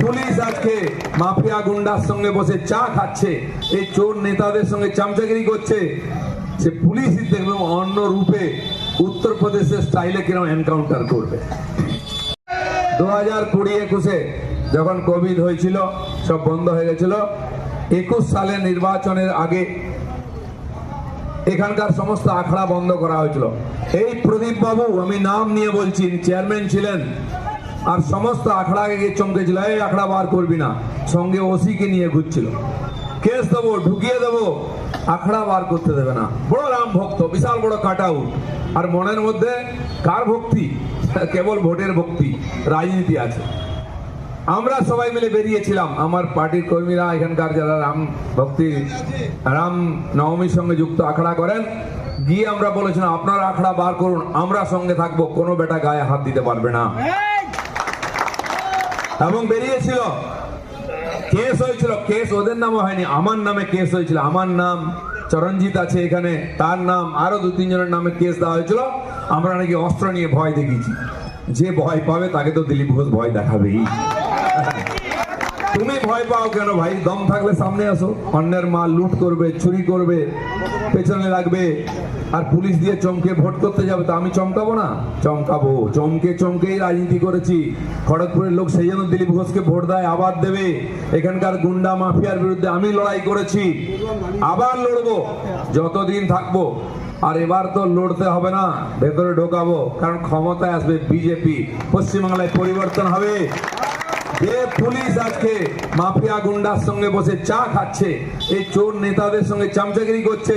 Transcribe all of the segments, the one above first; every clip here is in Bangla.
পুলিশ আজকে মাফিয়া গুন্ডার সঙ্গে বসে চা খাচ্ছে, এই চোর নেতাদের সঙ্গে চামচাগিরি করছে, সে পুলিশই দেখবে অন্য রূপে উত্তরপ্রদেশের স্টাইলে কিরকম এনকাউন্টার করবে। 2020-21 যখন কোভিড হয়েছিল, সব বন্ধ হয়ে গেছিল, 21 সালে নির্বাচনের আগে এখানকার সমস্ত আখড়া বন্ধ করা হয়েছিল। এই প্রদীপ বাবু, আমি নাম নিয়ে বলছি, চেয়ারম্যান ছিলেন, আর সমস্ত আখড়াকে গিয়ে চমকেছিল, এই আখড়া বার করবি না, সঙ্গে ওসিকে নিয়ে ঘুরছিল, কেস দেবো, ঢুকিয়ে দেবো, আখড়া বার করতে দেবে না। বড় রাম ভক্ত, বিশাল বড় কাটাউট, আর মনের মধ্যে কার ভক্তি? কেবল ভোটের ভক্তি, রাজনীতি আছে। আমরা সবাই মিলে বেরিয়েছিলাম, আমার পার্টির কর্মীরা, এখানকার যারা রাম ভক্তি, রাম নবমীর সঙ্গে যুক্ত আখড়া করেন, গিয়ে আমরা বলেছিলাম আপনারা আখড়া বার করুন, আমরা সঙ্গে থাকবো, কোনো বেটা গায়ে হাত দিতে পারবে না। এবং বেরিয়েছিল, কেস হয়েছিল, কেস ওদের নামে হয়নি, আমার নামে কেস হয়েছিল। আমার নাম চরণজিৎ আছে এখানে, তার নাম, আরো 2-3 জনের নামে কেস দেওয়া হয়েছিল। আমরা নাকি অস্ত্র নিয়ে ভয় দেখিয়েছি। যে ভয় পাবে তাকে তো দিলীপ ঘোষ ভয় দেখাবেই। তুমি ভয় পাও কেন ভাই? দম থাকলে সামনে আসো। অন্যের মাল লুট করবে, চুরি করবে, পেছনে লাগবে, আর পুলিশ দিয়ে চমকে ভোট করতে যাবে, তো আমি চমকাবো না? চমকাবো, চমকেই রাজনীতি করেছি। খড়গপুরের লোক সেই জন্য দিলীপ ঘোষকে ভোট দেয়, আবার দেবে। এখানকার গুন্ডা মাফিয়ার বিরুদ্ধে আমি লড়াই করেছি, আবার লড়বো যতদিন থাকবো। আর এবার তো লড়তে হবে না, ভেতরে ঢোকাবো, কারণ ক্ষমতায় আসবে বিজেপি, পশ্চিমবাংলায় পরিবর্তন হবে। যে পুলিশ আজকে মাফিয়া গুন্ডার সঙ্গে বসে চা খাচ্ছে, এই চোর নেতাদের সঙ্গে চামচাগিরি করছে,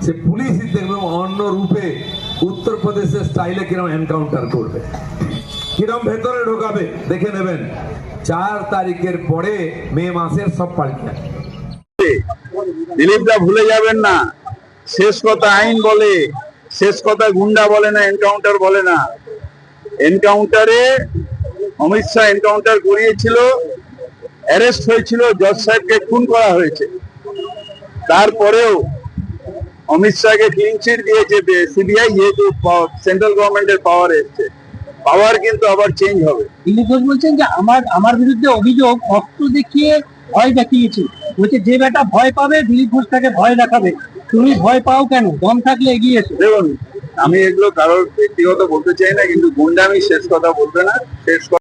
সে পুলিশই দেখবে অন্য রূপে উত্তরপ্রদেশের স্টাইলে কিরকম এনকাউন্টার করবে, কিরকম ভেতরে ঢোকাবে, দেখে নেবেন। 4 তারিখের পরে মে মাসের সব পাল্টে। দিলীপদা ভুলে যাবেন না, শেষ কথা আইন বলে, শেষ কথা গুন্ডা বলে না, এনকাউন্টার বলে না। এনকাউন্টারে অমিত শাহ এনকাউন্টার করিয়েছিল, অ্যারেস্ট হয়েছিল, জজ সাহেবকে খুন করা হয়েছে। তারপরেও অমিত শাহকে ক্লিন চিট দিয়েছে সিবিআই, যেহেতু সেন্ট্রাল গভর্নমেন্টের পাওয়ার এসছে। পাওয়ার কিন্তু আবার চেঞ্জ হবে। দিলীপ ঘোষ বলছেন যে আমার বিরুদ্ধে অভিযোগ অস্ত্র দেখিয়ে ভয় দেখিয়েছে, বলছে যে বেটা ভয় পাবে দিলীপ ঘোষ তাকে ভয় দেখাবে। তুমি ভয় পাও কেন? দম থাকলে এগিয়ে এসো। দেখুন, আমি এগুলো কারোর ব্যক্তিগত বলতে চাই না, কিন্তু গুন্ডামি শেষ কথা বলবে না। শেষ